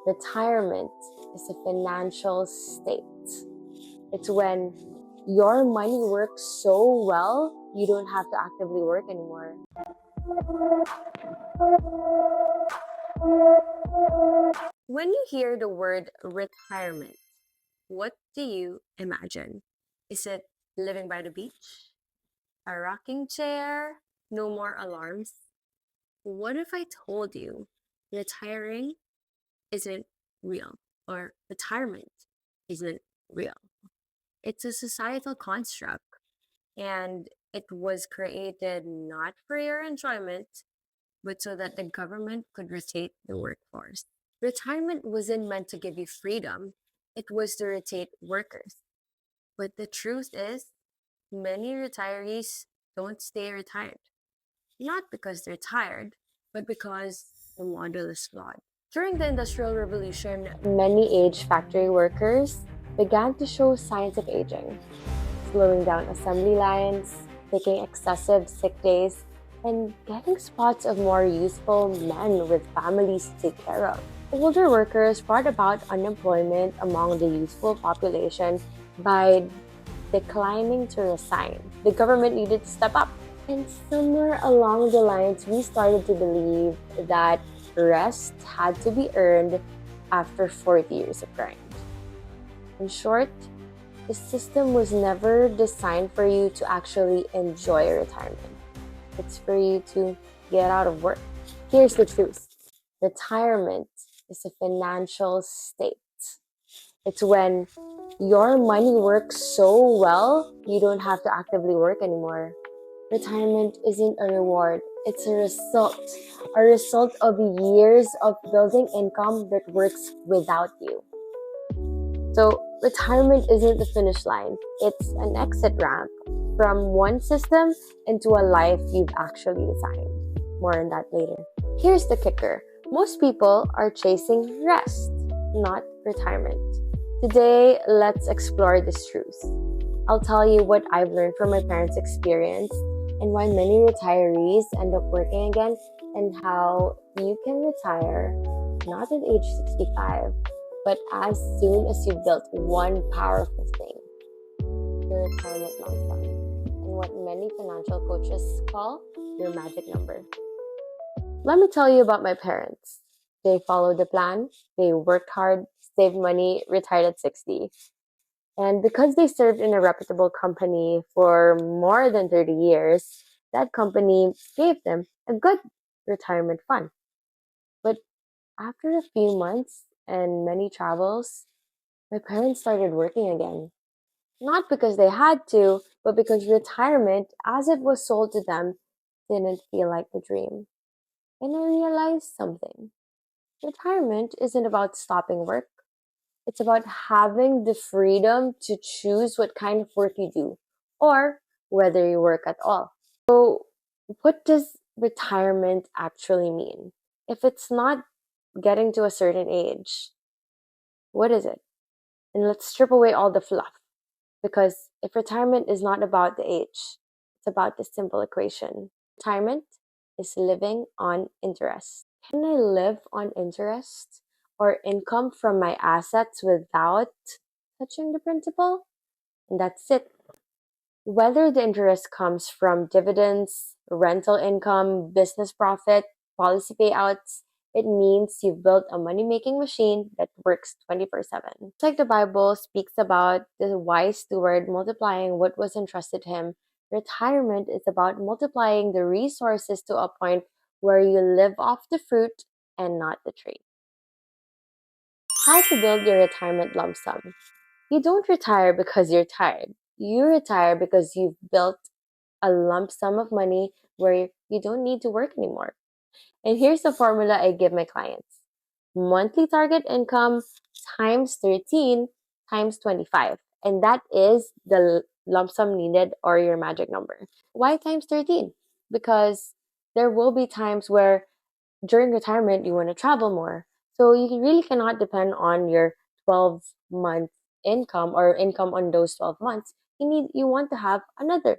Retirement is a financial state. It's when your money works so well, you don't have to actively work anymore. When you hear the word retirement, what do you imagine? Is it living by the beach? A rocking chair? No more alarms? What if I told you retiring isn't real, or retirement isn't real? It's a societal construct, and it was created not for your enjoyment, but so that the government could rotate the workforce. Retirement wasn't meant to give you freedom, it was to rotate workers. But the truth is, many retirees don't stay retired. Not because they're tired, but because the model is flawed. During the Industrial Revolution, many aged factory workers began to show signs of aging, slowing down assembly lines, taking excessive sick days, and getting spots of more useful men with families to take care of. Older workers brought about unemployment among the youthful population by declining to resign. The government needed to step up. And somewhere along the lines, we started to believe that rest had to be earned after 40 years of grind. In short, the system was never designed for you to actually enjoy retirement. It's for you to get out of work. Here's the truth. Retirement is a financial state. It's when your money works so well, you don't have to actively work anymore. Retirement isn't a reward, it's a result of years of building income that works without you. So, retirement isn't the finish line, it's an exit ramp from one system into a life you've actually designed. More on that later. Here's the kicker. Most people are chasing rest, not retirement. Today, let's explore this truth. I'll tell you what I've learned from my parents' experience and why many retirees end up working again, and how you can retire not at age 65, but as soon as you've built one powerful thing, your retirement lump sum, and what many financial coaches call your magic number. Let me tell you about my parents. They followed the plan, they worked hard, saved money, retired at 60. And because they served in a reputable company for more than 30 years, that company gave them a good retirement fund. But after a few months and many travels, my parents started working again. Not because they had to, but because retirement, as it was sold to them, didn't feel like the dream. And I realized something. Retirement isn't about stopping work. It's about having the freedom to choose what kind of work you do, or whether you work at all. So, what does retirement actually mean? If it's not getting to a certain age, what is it? And let's strip away all the fluff. Because if retirement is not about the age, it's about the simple equation. Retirement is living on interest. Can I live on interest or income from my assets without touching the principal? And that's it. Whether the interest comes from dividends, rental income, business profit, policy payouts, it means you've built a money making machine that works 24/7. It's like the Bible speaks about the wise steward multiplying what was entrusted to him. Retirement is about multiplying the resources to a point where you live off the fruit and not the tree. How to build your retirement lump sum. You don't retire because you're tired. You retire because you've built a lump sum of money where you don't need to work anymore. And here's the formula I give my clients. Monthly target income times 13 times 25. And that is the lump sum needed, or your magic number. Why times 13? Because there will be times where during retirement you want to travel more. So you really cannot depend on your 12-month income or income on those 12 months. You want to have another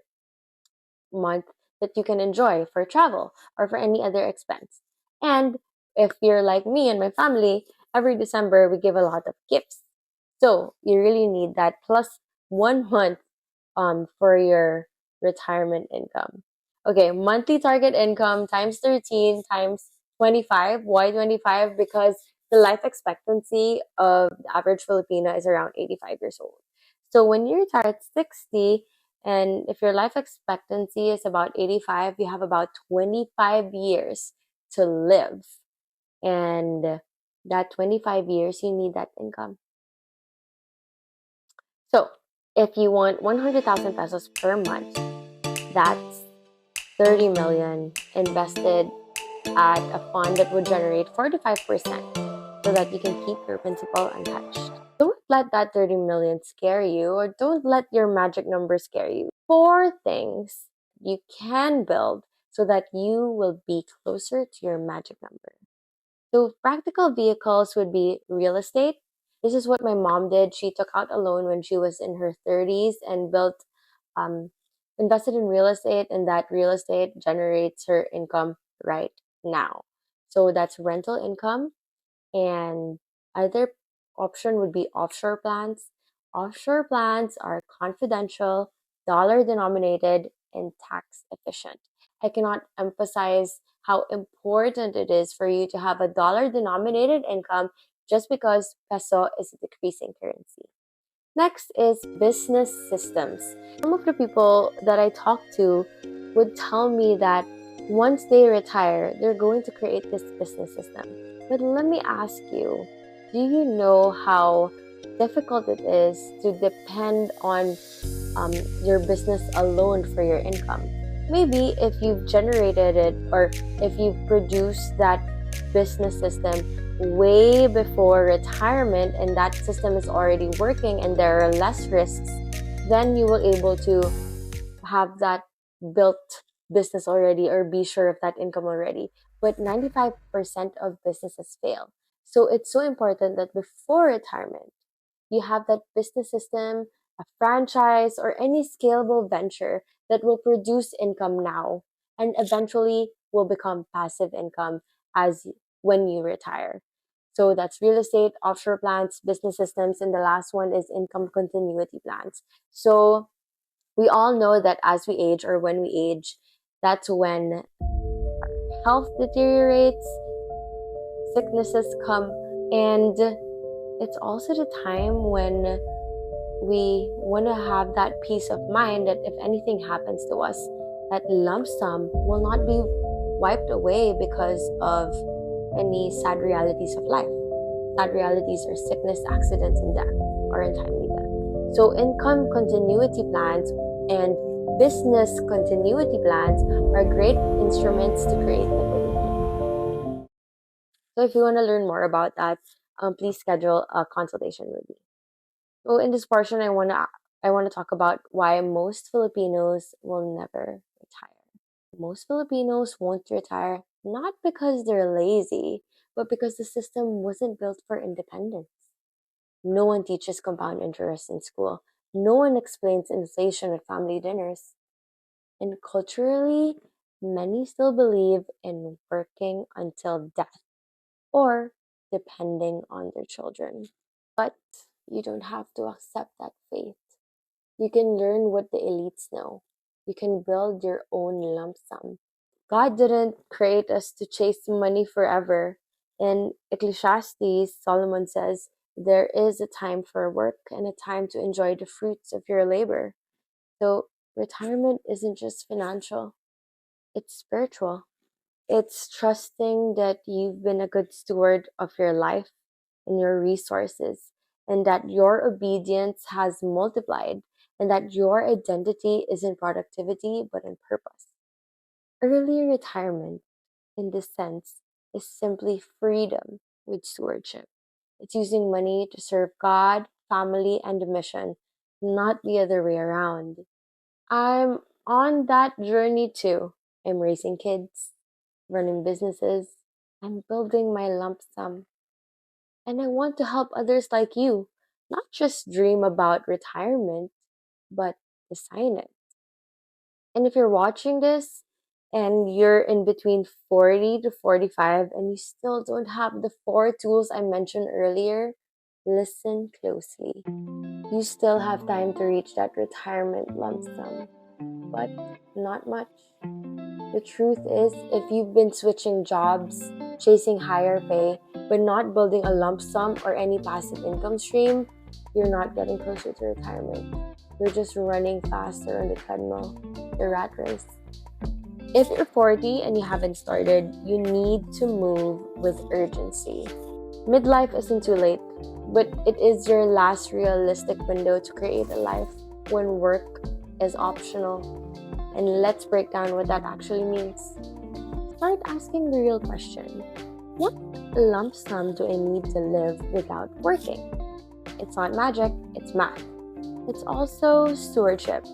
month that you can enjoy for travel or for any other expense. And if you're like me and my family, every December we give a lot of gifts. So you really need that plus 1 month for your retirement income. Okay, monthly target income times 13 times 25. Why 25? Because the life expectancy of the average Filipino is around 85 years old. So when you retire at 60, and if your life expectancy is about 85, you have about 25 years to live. And that 25 years, you need that income. So if you want 100,000 pesos per month, that's 30 million invested at a fund that would generate 45% so that you can keep your principal untouched. Don't let that 30 million scare you, or don't let your magic number scare you. Four things you can build so that you will be closer to your magic number. So practical vehicles would be real estate. This is what my mom did. She took out a loan when she was in her 30s and built, um, invested in real estate, and that real estate generates her income right now. So that's rental income. And other option would be offshore plans. Offshore plans are confidential, dollar denominated, and tax efficient. I cannot emphasize how important it is for you to have a dollar denominated income just because peso is a decreasing currency. Next is business systems. Some of the people that I talk to would tell me that once they retire, they're going to create this business system. But let me ask you, do you know how difficult it is to depend on your business alone for your income? Maybe if you've generated it, or if you've produced that business system way before retirement and that system is already working and there are less risks, then you will able to have that built business already or be sure of that income already. But 95% of businesses fail. So it's so important that before retirement, you have that business system, a franchise, or any scalable venture that will produce income now and eventually will become passive income as when you retire. So that's real estate, offshore plans, business systems, and the last one is income continuity plans. So we all know that as we age or when we age, that's when health deteriorates, sicknesses come, and it's also the time when we want to have that peace of mind that if anything happens to us, that lump sum will not be wiped away because of any sad realities of life. Sad realities are sickness, accidents, and death, or untimely death. So income continuity plans and business continuity plans are great instruments to create liquidity. So if you want to learn more about that, please schedule a consultation with me. So in this portion, I want to talk about why most Filipinos will never retire. Most Filipinos won't retire not because they're lazy, but because the system wasn't built for independence. No one teaches compound interest in school. No one explains inflation at family dinners. And culturally, many still believe in working until death or depending on their children. But you don't have to accept that faith. You can learn what the elites know. You can build your own lump sum. God didn't create us to chase money forever. In Ecclesiastes, Solomon says, there is a time for work and a time to enjoy the fruits of your labor. So, retirement isn't just financial, it's spiritual. It's trusting that you've been a good steward of your life and your resources, and that your obedience has multiplied, and that your identity isn't productivity but in purpose. Early retirement, in this sense, is simply freedom with stewardship. It's using money to serve God, family, and the mission, not the other way around. I'm on that journey too. I'm raising kids, running businesses, and building my lump sum. And I want to help others like you, not just dream about retirement, but design it. And if you're watching this and you're in between 40 to 45 and you still don't have the four tools I mentioned earlier, listen closely. You still have time to reach that retirement lump sum, but not much. The truth is, if you've been switching jobs, chasing higher pay, but not building a lump sum or any passive income stream, you're not getting closer to retirement. You're just running faster on the treadmill, the rat race. If you're 40 and you haven't started, you need to move with urgency. Midlife isn't too late, but it is your last realistic window to create a life when work is optional. And let's break down what that actually means. Start asking the real question. What lump sum do I need to live without working? It's not magic, it's math. It's also stewardship.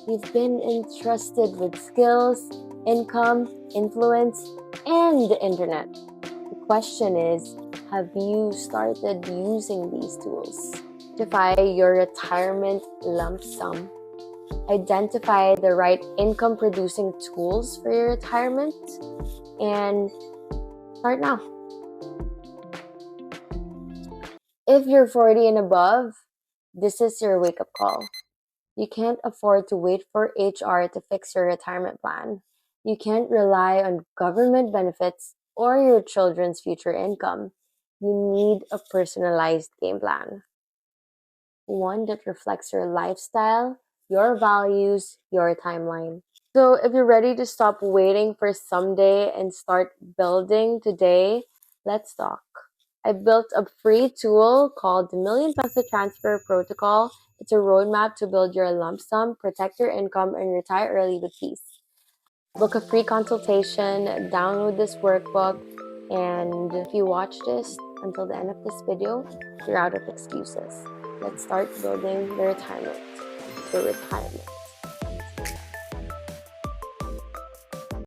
You've been entrusted with skills, income, influence, and the internet. The question is, have you started using these tools? Identify your retirement lump sum. Identify the right income producing tools for your retirement and start now. If you're 40 and above, this is your wake up call. You can't afford to wait for HR to fix your retirement plan. You can't rely on government benefits or your children's future income. You need a personalized game plan, one that reflects your lifestyle, your values, your timeline. So, if you're ready to stop waiting for someday and start building today, let's talk. I built a free tool called the Million Peso Transfer Protocol. It's a roadmap to build your lump sum, protect your income, and retire early with peace. Book a free consultation, download this workbook, and if you watch this until the end of this video, you're out of excuses. Let's start building the retirement. The retirement.